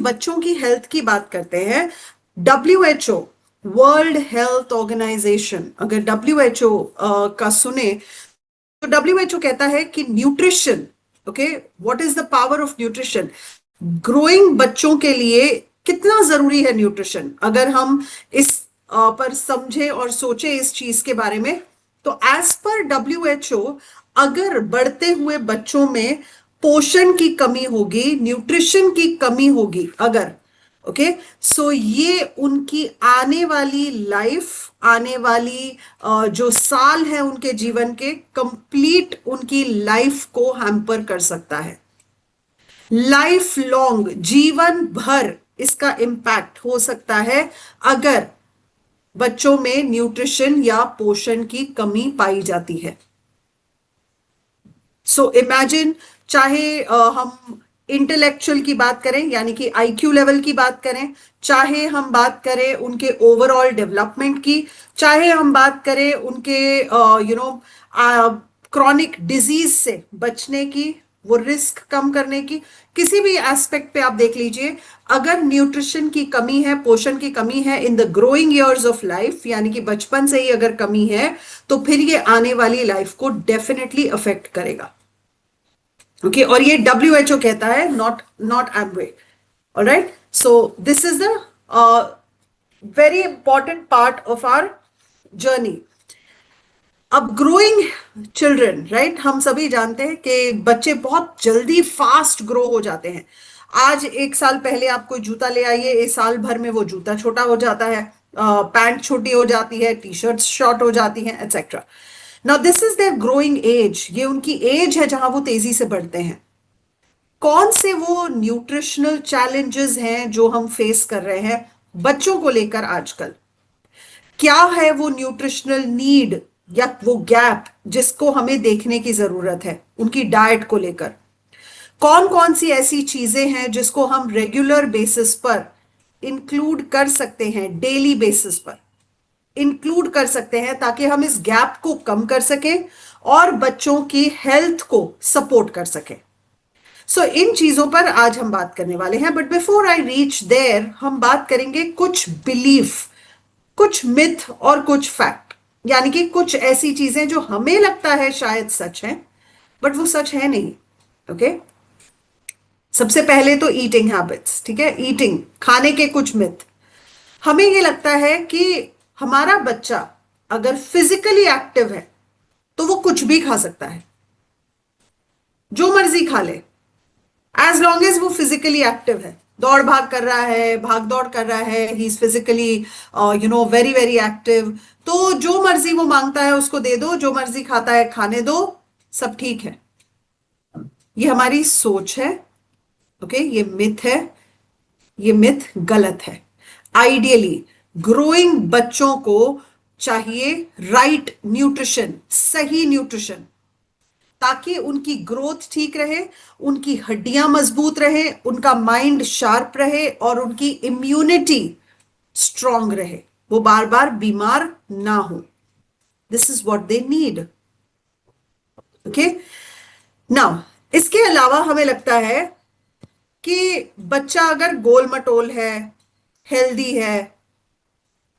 हम बच्चों की हेल्थ की बात करते हैं, WHO, वर्ल्ड हेल्थ ऑर्गेनाइजेशन, अगर WHO का सुने तो WHO कहता है कि nutrition, okay, what is the power of nutrition, growing बच्चों के लिए कितना जरूरी है न्यूट्रिशन। अगर हम इस पर समझे और सोचे इस चीज के बारे में, तो एज पर WHO, अगर बढ़ते हुए बच्चों में पोषण की कमी होगी, न्यूट्रिशन की कमी होगी अगर, ओके, सो ये उनकी आने वाली लाइफ, आने वाली जो साल है उनके जीवन के, कंप्लीट उनकी लाइफ को हैम्पर कर सकता है। लाइफ लॉन्ग, जीवन भर इसका इम्पैक्ट हो सकता है अगर बच्चों में न्यूट्रिशन या पोषण की कमी पाई जाती है। सो इमेजिन, चाहे हम इंटेलेक्चुअल की बात करें, यानी कि IQ लेवल की बात करें, चाहे हम बात करें उनके ओवरऑल डेवलपमेंट की, चाहे हम बात करें उनके क्रॉनिक डिजीज से बचने की, वो रिस्क कम करने की, किसी भी एस्पेक्ट पे आप देख लीजिए, अगर न्यूट्रिशन की कमी है, पोषण की कमी है in the growing years of life, यानी कि बचपन से ही अगर कमी है, तो फिर ये आने वाली लाइफ को डेफिनेटली अफेक्ट करेगा। ओके, और ये WHO कहता है, not not Amway. Alright, so this is the very important part of our journey. अब ग्रोइंग चिल्ड्रन, राइट, हम सभी जानते हैं कि बच्चे बहुत जल्दी फास्ट ग्रो हो जाते हैं। आज एक साल पहले आप कोई जूता ले आइए, इस साल भर में वो जूता छोटा हो जाता है, पैंट छोटी हो जाती है, टी शर्ट शॉर्ट हो जाती हैं, etcetera. Now this is their growing age, ये उनकी एज है जहां वो तेजी से बढ़ते हैं। कौन से वो न्यूट्रिशनल चैलेंजेस हैं जो हम फेस कर रहे हैं बच्चों को लेकर आजकल? क्या है वो न्यूट्रिशनल नीड या वो गैप जिसको हमें देखने की जरूरत है उनकी डाइट को लेकर? कौन कौन सी ऐसी चीजें हैं जिसको हम रेगुलर बेसिस पर इंक्लूड कर सकते हैं, डेली बेसिस पर इंक्लूड कर सकते हैं, ताकि हम इस गैप को कम कर सकें और बच्चों की हेल्थ को सपोर्ट कर सकें? सो इन चीजों पर आज हम बात करने वाले हैं, but before I reach there हम बात करेंगे कुछ बिलीफ, कुछ मिथ और कुछ फैक्ट, यानी कि कुछ ऐसी चीजें जो हमें लगता है शायद सच है, बट वो सच है नहीं। ओके, सबसे पहले तो ईटिंग हैबिट्स, ठीक है, ईटिंग, खाने के कुछ मिथ। हमें ये लगता है कि हमारा बच्चा अगर फिजिकली एक्टिव है तो वो कुछ भी खा सकता है, जो मर्जी खा ले, एज लॉन्ग एज वो फिजिकली एक्टिव है, दौड़ भाग कर रहा है, भाग दौड़ कर रहा है, he is physically very very active, तो जो मर्जी वो मांगता है उसको दे दो, जो मर्जी खाता है खाने दो, सब ठीक है। ये हमारी सोच है। ओके, ये मिथ है, ये मिथ गलत है। आइडियली ग्रोइंग बच्चों को चाहिए राइट न्यूट्रिशन, सही न्यूट्रिशन, ताकि उनकी ग्रोथ ठीक रहे, उनकी हड्डियां मजबूत रहे, उनका माइंड शार्प रहे और उनकी इम्यूनिटी स्ट्रांग रहे, वो बार बार बीमार ना हो। This is what they need. Okay, now इसके अलावा हमें लगता है कि बच्चा अगर गोल मटोल है, हेल्दी है,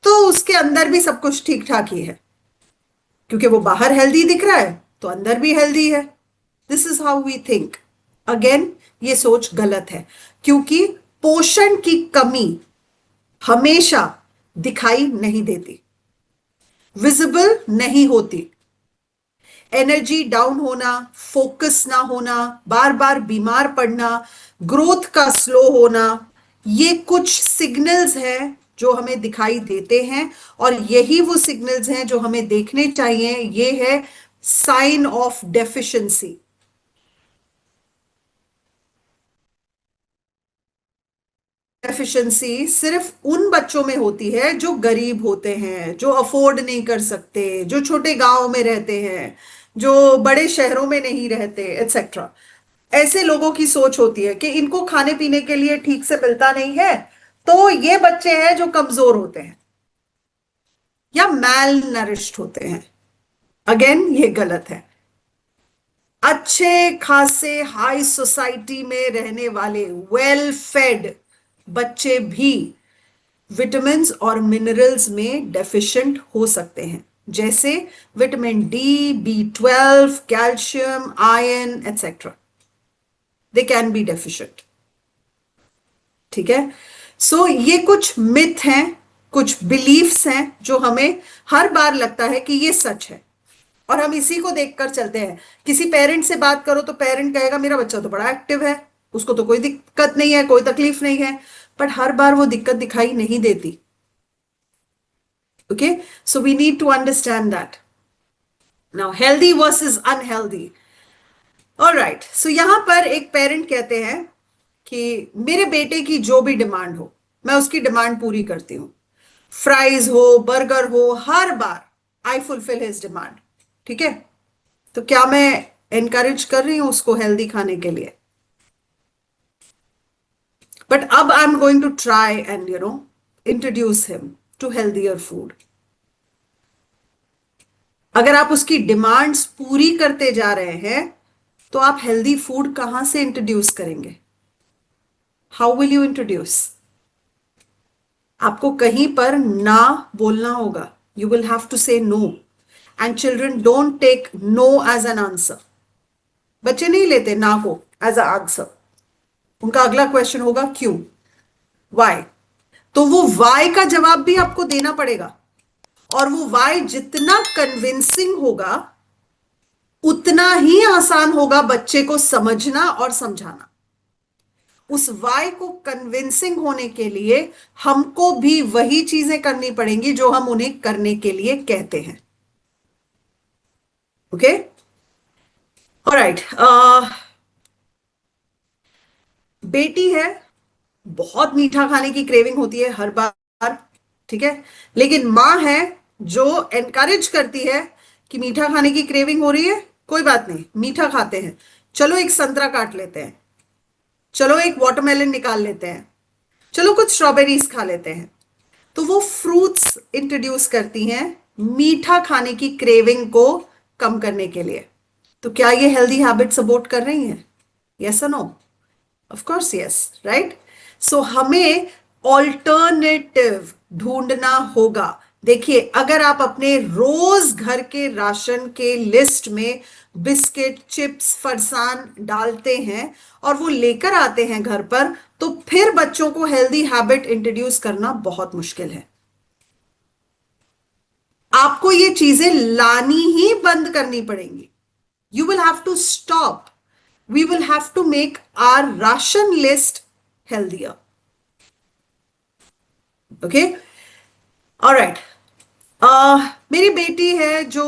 तो उसके अंदर भी सब कुछ ठीक ठाक ही है, क्योंकि वो बाहर हेल्दी दिख रहा है तो अंदर भी हेल्दी है। This is how we think. Again, ये सोच गलत है, क्योंकि पोषण की कमी हमेशा दिखाई नहीं देती, विजिबल नहीं होती। एनर्जी डाउन होना, फोकस ना होना, बार बार बीमार पड़ना, ग्रोथ का स्लो होना, ये कुछ सिग्नल्स हैं जो हमें दिखाई देते हैं, और यही वो सिग्नल्स हैं जो हमें देखने चाहिए। ये है साइन ऑफ डेफिशिएंसी। डेफिशिएंसी सिर्फ उन बच्चों में होती है जो गरीब होते हैं, जो अफोर्ड नहीं कर सकते, जो छोटे गांव में रहते हैं, जो बड़े शहरों में नहीं रहते, एटसेट्रा। ऐसे लोगों की सोच होती है कि इनको खाने पीने के लिए ठीक से मिलता नहीं है, तो ये बच्चे हैं जो कमजोर होते हैं या मैल नरिश्ड होते हैं। अगेन, ये गलत है। अच्छे खासे हाई सोसाइटी में रहने वाले, वेल फेड, बच्चे भी विटामिन्स और मिनरल्स में डेफिशिएंट हो सकते हैं, जैसे vitamin D, B12, calcium, iron etcetera, they can be deficient. ठीक है। सो ये कुछ मिथ हैं, कुछ बिलीफ्स हैं जो हमें हर बार लगता है कि ये सच है, और हम इसी को देखकर चलते हैं। किसी पेरेंट से बात करो तो पेरेंट कहेगा मेरा बच्चा तो बड़ा एक्टिव है, उसको तो कोई दिक्कत नहीं है, कोई तकलीफ नहीं है, बट हर बार वो दिक्कत दिखाई नहीं देती। Okay, so we need to understand that. Now healthy versus unhealthy. Alright, so यहां पर एक पेरेंट कहते हैं कि मेरे बेटे की जो भी डिमांड हो मैं उसकी डिमांड पूरी करती हूं, फ्राइज हो, बर्गर हो, हर बार आई फुलफिल हिज डिमांड। ठीक है, तो क्या मैं एनकरेज कर रही हूं उसको हेल्दी खाने के लिए? बट अब I am going to try and introduce him to healthier food. अगर आप उसकी डिमांड्स पूरी करते जा रहे हैं तो आप हेल्दी फूड कहां से इंट्रोड्यूस करेंगे? How will you introduce? आपको कहीं पर ना बोलना होगा, you will have to say no, and children don't take no as an answer. बच्चे नहीं लेते ना को एज अ आंसर, उनका अगला क्वेश्चन होगा क्यों, वाई। तो वो वाई का जवाब भी आपको देना पड़ेगा, और वो वाई जितना कन्विंसिंग होगा उतना ही आसान होगा बच्चे को समझना और समझाना। उस वाई को कन्विंसिंग होने के लिए हमको भी वही चीजें करनी पड़ेंगी जो हम उन्हें करने के लिए कहते हैं। Okay, alright. बेटी है, बहुत मीठा खाने की क्रेविंग होती है हर बार, ठीक है, लेकिन मां है जो एनकरेज करती है कि मीठा खाने की क्रेविंग हो रही है, कोई बात नहीं, मीठा खाते हैं, चलो एक संतरा काट लेते हैं, चलो एक वाटरमेलन निकाल लेते हैं, चलो कुछ स्ट्रॉबेरीज खा लेते हैं। तो वो फ्रूट्स इंट्रोड्यूस करती हैं मीठा खाने की क्रेविंग को कम करने के लिए। तो क्या ये हेल्दी हैबिट सपोर्ट कर रही हैं? यस और no? Of course yes, right. So हमें ऑल्टरनेटिव ढूंढना होगा। देखिए, अगर आप अपने रोज घर के राशन के लिस्ट में बिस्किट, चिप्स, फरसान डालते हैं और वो लेकर आते हैं घर पर, तो फिर बच्चों को हेल्दी हैबिट इंट्रोड्यूस करना बहुत मुश्किल है। आपको ये चीजें लानी ही बंद करनी पड़ेंगी। You will have to stop. We will have to make our ration list healthier. Okay? All right. मेरी बेटी है जो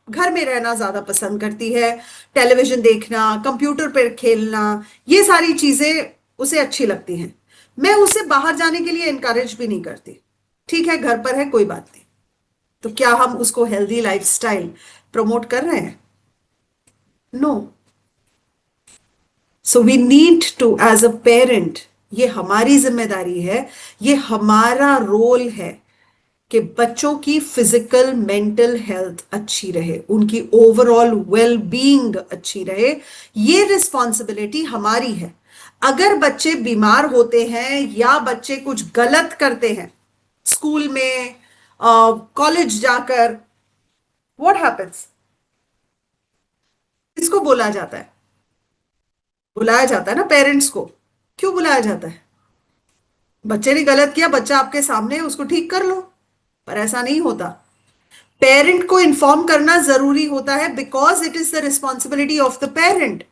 घर में रहना ज्यादा पसंद करती है, टेलीविजन देखना, कंप्यूटर पर खेलना, ये सारी चीजें उसे अच्छी लगती हैं। मैं उसे बाहर जाने के लिए इनकरेज भी नहीं करती। ठीक है, घर पर है, कोई बात नहीं। तो क्या हम उसको हेल्दी लाइफस्टाइल प्रमोट कर रहे हैं? No. So we need to as a parent, ये हमारी जिम्मेदारी है, ये हमारा रोल है कि बच्चों की फिजिकल मेंटल हेल्थ अच्छी रहे, उनकी ओवरऑल वेल बीइंग अच्छी रहे। ये रिस्पॉन्सिबिलिटी हमारी है। अगर बच्चे बीमार होते हैं या बच्चे कुछ गलत करते हैं स्कूल में, कॉलेज जाकर, व्हाट हैपेंस? किसको बोला जाता है? बुलाया जाता है ना पेरेंट्स को। क्यों बुलाया जाता है? बच्चे ने गलत किया, बच्चा आपके सामने है, उसको ठीक कर लो। पर ऐसा नहीं होता। पेरेंट को इन्फॉर्म करना जरूरी होता है, because it is the responsibility of the parent.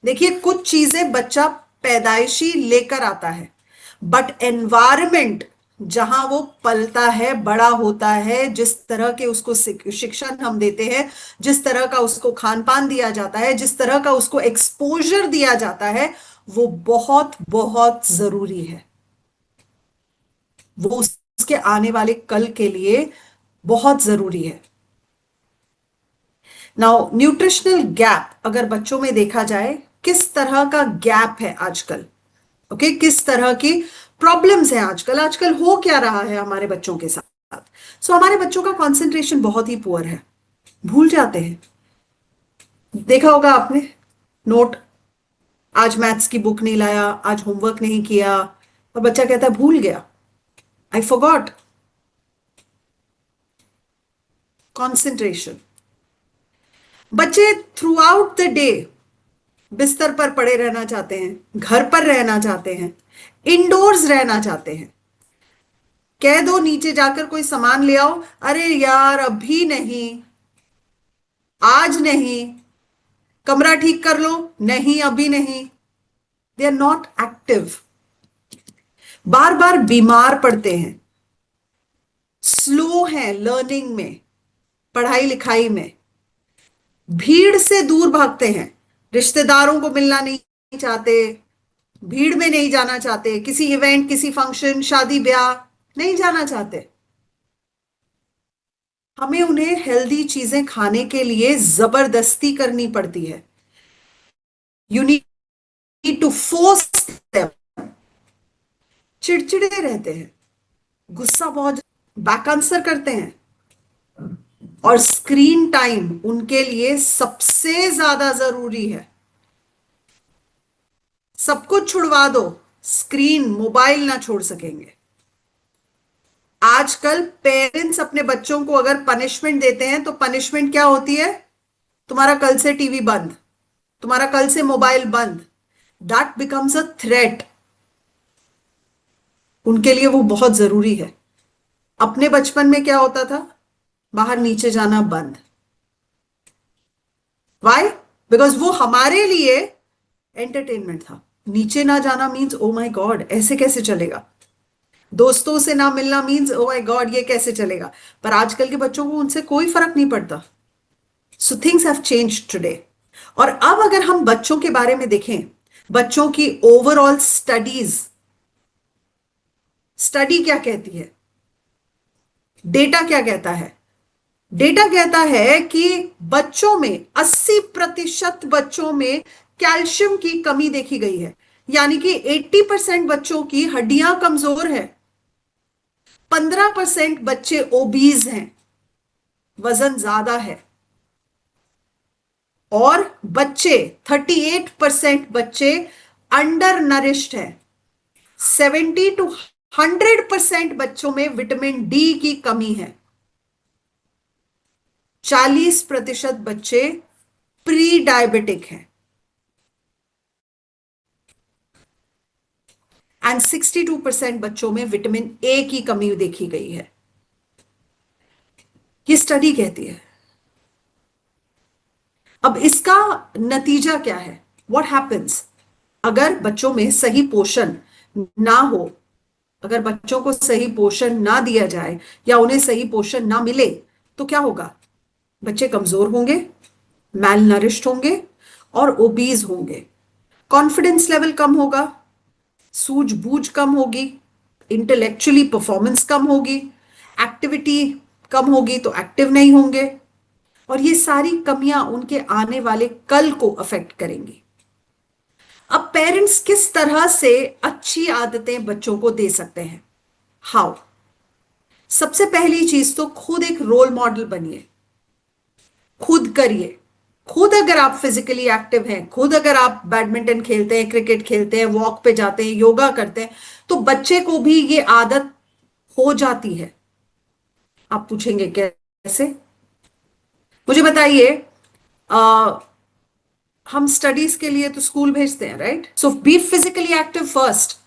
देखिए, कुछ चीजें बच्चा पैदाइशी लेकर आता है, बट एनवायरमेंट जहां वो पलता है, बड़ा होता है, जिस तरह के उसको शिक्षण हम देते हैं, जिस तरह का उसको खान पान दिया जाता है, जिस तरह का उसको एक्सपोजर दिया जाता है, वो बहुत बहुत जरूरी है। वो उसके आने वाले कल के लिए बहुत जरूरी है। नाउ न्यूट्रिशनल गैप अगर बच्चों में देखा जाए, किस तरह का गैप है आजकल? ओके, किस तरह की प्रॉब्लम्स हैं आजकल? आजकल हो क्या रहा है हमारे बच्चों के साथ? सो हमारे बच्चों का कंसंट्रेशन बहुत ही पुअर है, भूल जाते हैं। देखा होगा आपने, नोट आज मैथ्स की बुक नहीं लाया, आज होमवर्क नहीं किया, और बच्चा कहता है भूल गया, आई फॉरगॉट। कंसंट्रेशन। बच्चे थ्रू आउट द डे बिस्तर पर पड़े रहना चाहते हैं, घर पर रहना चाहते हैं, इंडोर्स रहना चाहते हैं। कह दो नीचे जाकर कोई सामान ले आओ, अरे यार अभी नहीं, आज नहीं, कमरा ठीक कर लो, नहीं अभी नहीं। दे आर नॉट एक्टिव, बार बार बीमार पड़ते हैं, स्लो हैं लर्निंग में, पढ़ाई लिखाई में, भीड़ से दूर भागते हैं, रिश्तेदारों को मिलना नहीं चाहते, भीड़ में नहीं जाना चाहते, किसी इवेंट, किसी फंक्शन, शादी ब्याह नहीं जाना चाहते। हमें उन्हें हेल्दी चीजें खाने के लिए जबरदस्ती करनी पड़ती है। You need to force them. चिड़चिड़े रहते हैं, गुस्सा बहुत, बैक आंसर करते हैं, और स्क्रीन टाइम उनके लिए सबसे ज्यादा जरूरी है। सब कुछ छुड़वा दो, स्क्रीन मोबाइल ना छोड़ सकेंगे। आजकल पेरेंट्स अपने बच्चों को अगर पनिशमेंट देते हैं तो पनिशमेंट क्या होती है? तुम्हारा कल से टीवी बंद, तुम्हारा कल से मोबाइल बंद। That becomes a threat. उनके लिए वो बहुत जरूरी है। अपने बचपन में क्या होता था? बाहर नीचे जाना बंद। वाई? बिकॉज वो हमारे लिए एंटरटेनमेंट था। नीचे ना जाना मीन्स ओ माई गॉड ऐसे कैसे चलेगा, दोस्तों से ना मिलना मीन्स ओ माय गॉड ये कैसे चलेगा। पर आजकल के बच्चों को उनसे कोई फर्क नहीं पड़ता। So things have changed today. और अब अगर हम बच्चों के बारे में देखें, बच्चों की ओवरऑल स्टडीज, स्टडी क्या कहती है, डेटा क्या कहता है? डेटा कहता है कि बच्चों में 80% बच्चों में कैल्शियम की कमी देखी गई है। यानी कि 80% बच्चों की हड्डियां कमजोर है, 15% बच्चे ओबीज हैं, वजन ज्यादा है, और बच्चे 38% बच्चे अंडर नरिश्ड हैं। 70 to 100% बच्चों में विटामिन डी की कमी है। 40% बच्चे प्री डायबिटिक हैं, एंड 62% बच्चों में विटामिन ए की कमी देखी गई है। ये स्टडी कहती है। अब इसका नतीजा क्या है? व्हाट हैपेंस अगर बच्चों में सही पोषण ना हो, अगर बच्चों को सही पोषण ना दिया जाए या उन्हें सही पोषण ना मिले तो क्या होगा? बच्चे कमजोर होंगे, मैल नरिश्ड होंगे, और ओबीज होंगे। कॉन्फिडेंस लेवल कम होगा, सूझबूझ कम होगी, इंटेलेक्चुअली परफॉर्मेंस कम होगी, एक्टिविटी कम होगी तो एक्टिव नहीं होंगे, और ये सारी कमियां उनके आने वाले कल को अफेक्ट करेंगी। अब पेरेंट्स किस तरह से अच्छी आदतें बच्चों को दे सकते हैं? हाउ? सबसे पहली चीज तो खुद एक रोल मॉडल बनिए, खुद करिए। खुद अगर आप फिजिकली एक्टिव हैं, खुद अगर आप बैडमिंटन खेलते हैं, क्रिकेट खेलते हैं, वॉक पे जाते हैं, योगा करते हैं, तो बच्चे को भी ये आदत हो जाती है। आप पूछेंगे कैसे? मुझे बताइए। आ, हम स्टडीज के लिए तो स्कूल भेजते हैं, right? So be physically active first.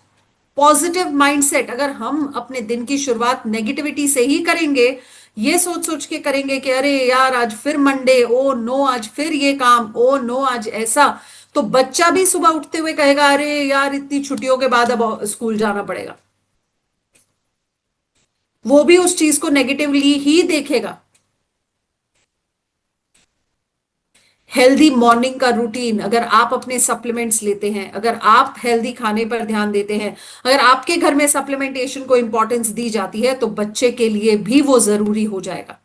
Positive mindset, अगर हम अपने दिन की शुरुआत नेगेटिविटी से ही करेंगे, ये सोच सोच के करेंगे कि अरे यार आज फिर मंडे, ओ नो आज फिर ये काम, ओ नो आज ऐसा, तो बच्चा भी सुबह उठते हुए कहेगा अरे यार इतनी छुट्टियों के बाद अब स्कूल जाना पड़ेगा। वो भी उस चीज को नेगेटिवली ही देखेगा। हेल्दी मॉर्निंग का रूटीन, अगर आप अपने सप्लीमेंट्स लेते हैं, अगर आप हेल्दी खाने पर ध्यान देते हैं, अगर आपके घर में सप्लीमेंटेशन को इंपॉर्टेंस दी जाती है, तो बच्चे के लिए भी वो जरूरी हो जाएगा।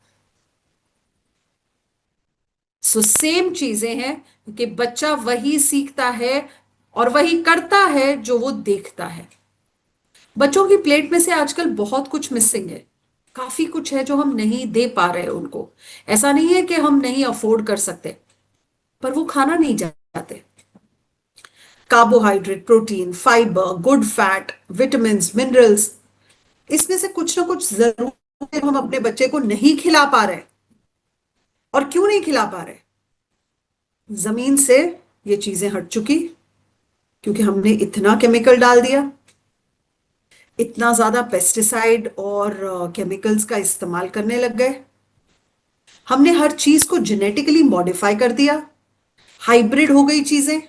सो सेम चीजें हैं कि बच्चा वही सीखता है और वही करता है जो वो देखता है। बच्चों की प्लेट में से आजकल बहुत कुछ मिसिंग है, काफी कुछ है जो हम नहीं दे पा रहे हैं उनको। ऐसा नहीं है कि हम नहीं अफोर्ड कर सकते, पर वो खाना नहीं चाहते। Carbohydrate, protein, fibre, good fat, vitamin, minerals, इसमें से कुछ ना कुछ जरूर हम अपने बच्चे को नहीं खिला पा रहे। और क्यों नहीं खिला पा रहे? जमीन से ये चीजें हट चुकी, क्योंकि हमने इतना केमिकल डाल दिया, इतना ज्यादा पेस्टिसाइड और केमिकल्स का इस्तेमाल करने लग गए। हमने हर चीज को जेनेटिकली मॉडिफाई कर दिया, हाइब्रिड हो गई चीजें।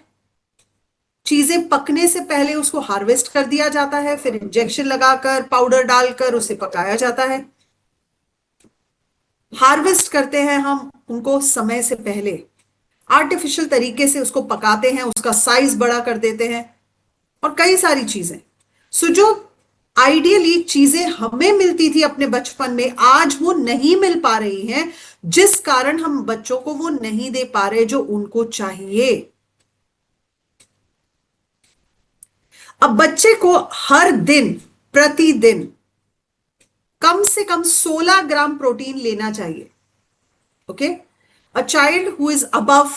चीजें पकने से पहले उसको हार्वेस्ट कर दिया जाता है, फिर इंजेक्शन लगाकर पाउडर डालकर उसे पकाया जाता है। हार्वेस्ट करते हैं हम उनको समय से पहले, आर्टिफिशियल तरीके से उसको पकाते हैं, उसका साइज बड़ा कर देते हैं और कई सारी चीजें। सो जो आइडियली चीजें हमें मिलती थी अपने बचपन में, आज वो नहीं मिल पा रही हैं, जिस कारण हम बच्चों को वो नहीं दे पा रहे जो उनको चाहिए। अब बच्चे को हर दिन, प्रतिदिन कम से कम 16 ग्राम प्रोटीन लेना चाहिए। Okay, a child who is above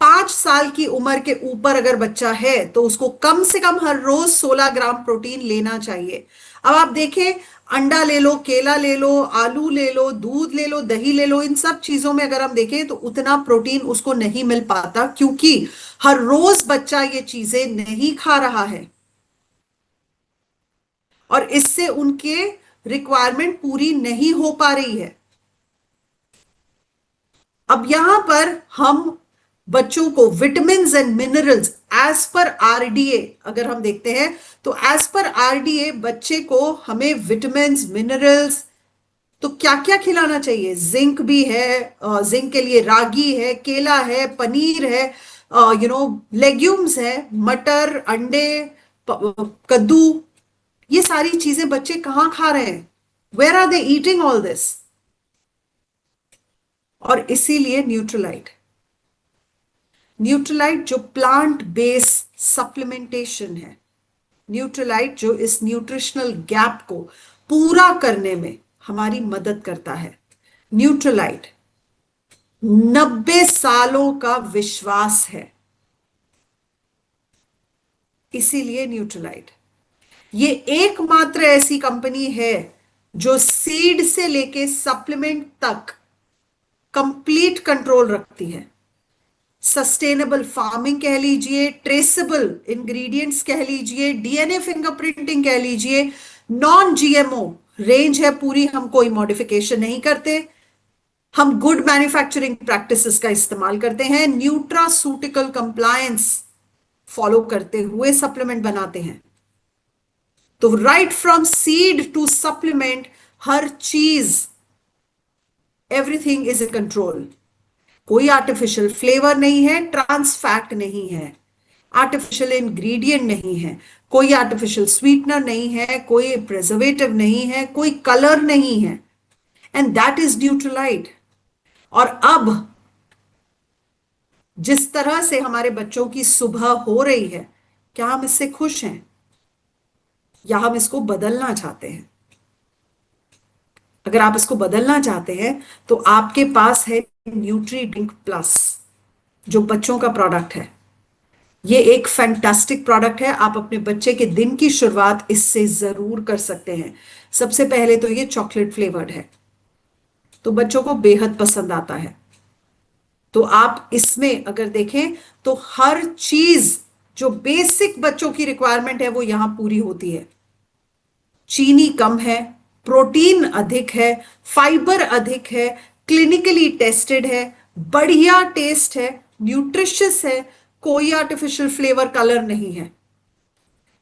5 साल की उम्र के ऊपर अगर बच्चा है तो उसको कम से कम हर रोज 16 ग्राम प्रोटीन लेना चाहिए। अब आप देखें, अंडा ले लो, केला ले लो, आलू ले लो, दूध ले लो, दही ले लो, इन सब चीजों में अगर हम देखें तो उतना प्रोटीन उसको नहीं मिल पाता, क्योंकि हर रोज बच्चा ये चीजें नहीं खा रहा है और इससे उनके रिक्वायरमेंट पूरी नहीं हो पा रही है। अब यहां पर हम बच्चों को vitamin and minerals as per RDA अगर हम देखते हैं तो एज पर आरडीए बच्चे को हमें विटामिन, मिनरल्स तो क्या क्या खिलाना चाहिए? जिंक भी है, जिंक के लिए रागी है, केला है, पनीर है, लेग्यूम्स है, मटर, अंडे, कद्दू। ये सारी चीजें बच्चे कहाँ खा रहे हैं? Where are they eating all this? और इसीलिए न्यूट्रलाइट, न्यूट्रलाइट जो प्लांट बेस सप्लीमेंटेशन है, न्यूट्रलाइट जो इस न्यूट्रिशनल गैप को पूरा करने में हमारी मदद करता है। न्यूट्रलाइट 90 सालों का विश्वास है, इसीलिए न्यूट्रलाइट ये एकमात्र ऐसी कंपनी है जो सीड से लेके सप्लीमेंट तक कंप्लीट कंट्रोल रखती है। सस्टेनेबल फार्मिंग कह लीजिए, ट्रेसेबल इंग्रेडिएंट्स कह लीजिए, डीएनए फिंगरप्रिंटिंग कह लीजिए, नॉन जीएमओ रेंज है पूरी, हम कोई मॉडिफिकेशन नहीं करते, हम गुड मैन्युफैक्चरिंग प्रैक्टिसेस का इस्तेमाल करते हैं, न्यूट्रासूटिकल कंप्लायंस फॉलो करते हुए सप्लीमेंट बनाते हैं। तो right from seed to supplement हर चीज, एवरीथिंग इज इन कंट्रोल। कोई आर्टिफिशियल फ्लेवर नहीं है, ट्रांस फैट नहीं है, आर्टिफिशियल इंग्रेडिएंट नहीं है, कोई आर्टिफिशियल स्वीटनर नहीं है, कोई प्रिजर्वेटिव नहीं है, कोई कलर नहीं है, एंड दैट इज न्यूट्रलाइट। और अब जिस तरह से हमारे बच्चों की सुबह हो रही है, क्या हम इससे खुश हैं या हम इसको बदलना चाहते हैं? अगर आप इसको बदलना चाहते हैं तो आपके पास है न्यूट्री ड्रिंक प्लस, जो बच्चों का प्रोडक्ट है। ये एक फैंटास्टिक प्रोडक्ट है, आप अपने बच्चे के दिन की शुरुआत इससे जरूर कर सकते हैं। सबसे पहले तो ये चॉकलेट फ्लेवर्ड है, तो बच्चों को बेहद पसंद आता है। तो आप इसमें अगर देखें तो हर चीज जो बेसिक बच्चों की रिक्वायरमेंट है वो यहां पूरी होती है। चीनी कम है, प्रोटीन अधिक है, फाइबर अधिक है, क्लिनिकली टेस्टेड है, बढ़िया टेस्ट है, न्यूट्रिशियस है, कोई आर्टिफिशियल फ्लेवर कलर नहीं है।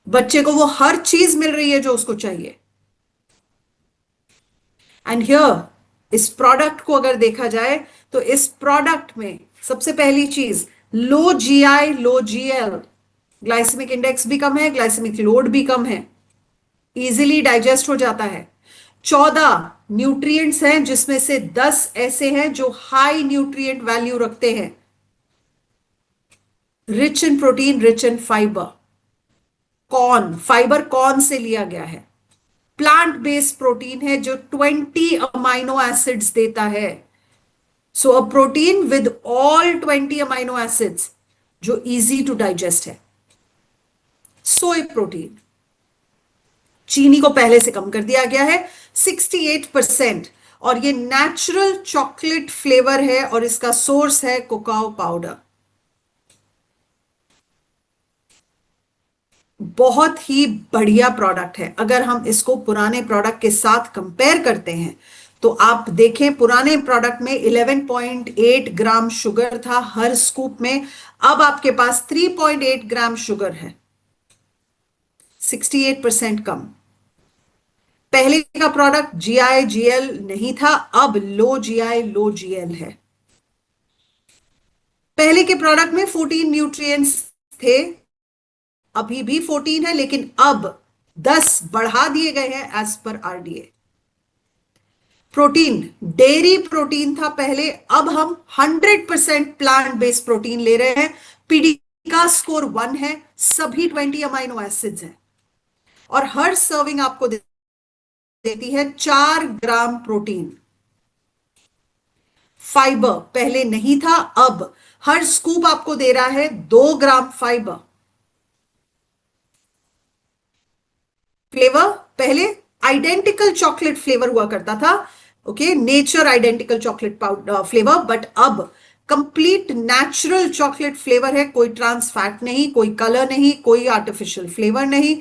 बच्चे को वो हर चीज मिल रही है जो उसको चाहिए। एंड हियर इस प्रोडक्ट को अगर देखा जाए तो इस प्रोडक्ट में सबसे पहली चीज लो जीआई, लो जीएल, ग्लाइसेमिक इंडेक्स भी कम है, ग्लाइसेमिक लोड भी कम है, इजीली डाइजेस्ट हो जाता है। 14 न्यूट्रिएंट्स हैं जिसमें से 10 ऐसे हैं जो हाई न्यूट्रिएंट वैल्यू रखते हैं, rich in protein, rich in fibre. Corn, fibre corn से लिया गया है, प्लांट बेस्ड प्रोटीन है जो 20 अमाइनो एसिड्स देता है। So a protein with all 20 amino acids जो इजी टू डाइजेस्ट है। सोय प्रोटीन, चीनी को पहले से कम कर दिया गया है 68%, और ये नेचुरल चॉकलेट फ्लेवर है और इसका सोर्स है कोकाओ पाउडर। बहुत ही बढ़िया प्रोडक्ट है। अगर हम इसको पुराने प्रोडक्ट के साथ कंपेयर करते हैं तो आप देखें, पुराने प्रोडक्ट में 11.8 ग्राम शुगर था हर स्कूप में, अब आपके पास 3.8 ग्राम शुगर है, 68% कम। पहले का प्रोडक्ट जीआई जीएल नहीं था, अब लो जीआई लो जीएल है। पहले के प्रोडक्ट में 14 न्यूट्रिएंट्स थे, अभी भी 14 है, लेकिन अब 10 बढ़ा दिए गए हैं as per RDA. Protein, dairy protein था पहले, अब हम 100% प्लांट बेस्ड प्रोटीन ले रहे हैं। पीडी का स्कोर 1 है, सभी 20 अमाइनो एसिड्स हैं, और हर सर्विंग आपको देती है 4 ग्राम प्रोटीन। फाइबर पहले नहीं था, अब हर स्कूप आपको दे रहा है 2 ग्राम फाइबर। फ्लेवर, पहले आइडेंटिकल चॉकलेट फ्लेवर हुआ करता था, okay, nature identical chocolate powder flavour, but अब कंप्लीट नेचुरल चॉकलेट फ्लेवर है। कोई ट्रांस फैट नहीं, कोई कलर नहीं, कोई आर्टिफिशियल फ्लेवर नहीं,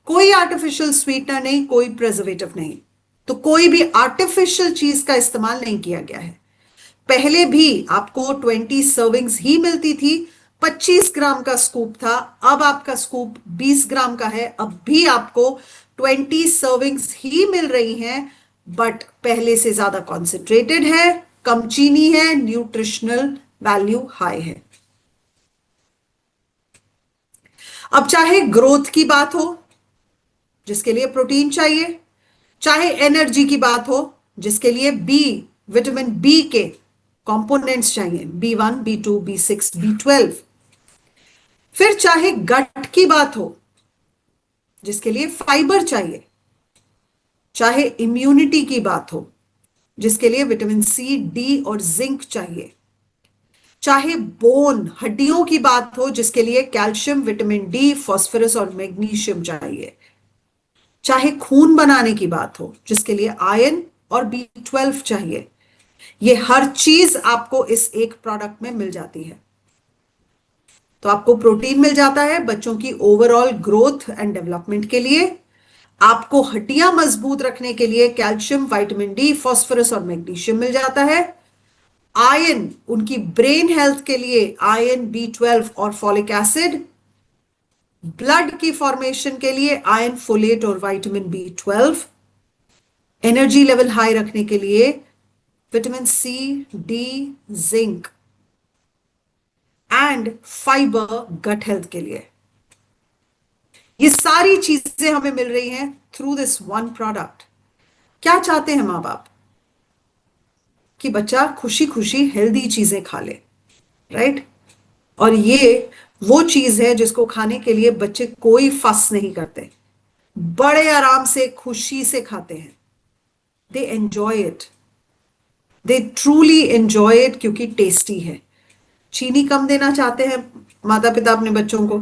कोई आर्टिफिशियल स्वीटनर नहीं, कोई प्रिजर्वेटिव नहीं, तो कोई भी आर्टिफिशियल चीज का इस्तेमाल नहीं किया गया है। पहले भी आपको 20 सर्विंग्स ही मिलती थी, 25 ग्राम का स्कूप था, अब आपका स्कूप 20 ग्राम का है, अब भी आपको 20 सर्विंग्स ही मिल रही हैं, बट पहले से ज्यादा कॉन्सेंट्रेटेड है, कम चीनी है, न्यूट्रिशनल वैल्यू हाई है। अब चाहे ग्रोथ की बात हो, जिसके लिए प्रोटीन चाहिए, चाहे एनर्जी की बात हो, जिसके लिए बी, विटामिन बी के कंपोनेंट्स चाहिए, B1, B2, B6, B12, फिर चाहे गट की बात हो, जिसके लिए फाइबर चाहिए, चाहे इम्यूनिटी की बात हो, जिसके लिए विटामिन सी, डी और जिंक चाहिए, चाहे बोन, हड्डियों की बात हो, जिसके लिए कैल्शियम, विटामिन डी, फास्फोरस और मैग्नीशियम चाहिए, चाहे खून बनाने की बात हो, जिसके लिए आयरन और B12 चाहिए, ये हर चीज आपको इस एक प्रोडक्ट में मिल जाती है। तो आपको प्रोटीन मिल जाता है बच्चों की ओवरऑल ग्रोथ एंड डेवलपमेंट के लिए, आपको हड्डियां मजबूत रखने के लिए कैल्शियम, विटामिन डी, फास्फोरस और मैग्नीशियम मिल जाता है, आयरन उनकी ब्रेन हेल्थ के लिए आयरन, B12 और फॉलिक एसिड, ब्लड की फॉर्मेशन के लिए आयरन, फोलेट और vitamin B12, energy level high रखने के लिए vitamin C, D, zinc and fibre gut health के लिए। ये सारी चीजें हमें मिल रही हैं थ्रू दिस वन प्रोडक्ट। क्या चाहते हैं मां बाप? कि बच्चा खुशी खुशी हेल्दी चीजें खा ले, राइट? और ये वो चीज है जिसको खाने के लिए बच्चे कोई फस नहीं करते, बड़े आराम से खुशी से खाते हैं। They enjoy it, they truly enjoy it, क्योंकि टेस्टी है। चीनी कम देना चाहते हैं माता पिता अपने बच्चों को,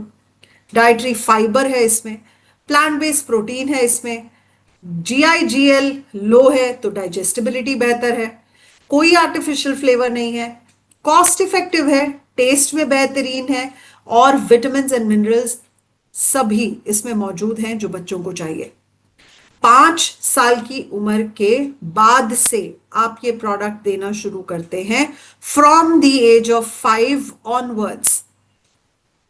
डाइटरी फाइबर है इसमें, प्लांट बेस्ड प्रोटीन है इसमें, जीआईजीएल लो है तो डाइजेस्टिबिलिटी बेहतर है, कोई आर्टिफिशियल फ्लेवर नहीं है, कॉस्ट इफेक्टिव है, टेस्ट में बेहतरीन है, और विटामिन एंड मिनरल्स सभी इसमें मौजूद हैं जो बच्चों को चाहिए। 5 साल की उम्र के बाद से आप ये प्रोडक्ट देना शुरू करते हैं, from the age of 5 onwards.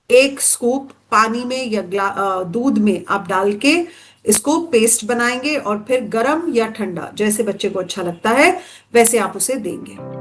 एक स्कूप पानी में या दूध में आप डाल के इसको पेस्ट बनाएंगे, और फिर गर्म या ठंडा, जैसे बच्चे को अच्छा लगता है वैसे आप उसे देंगे।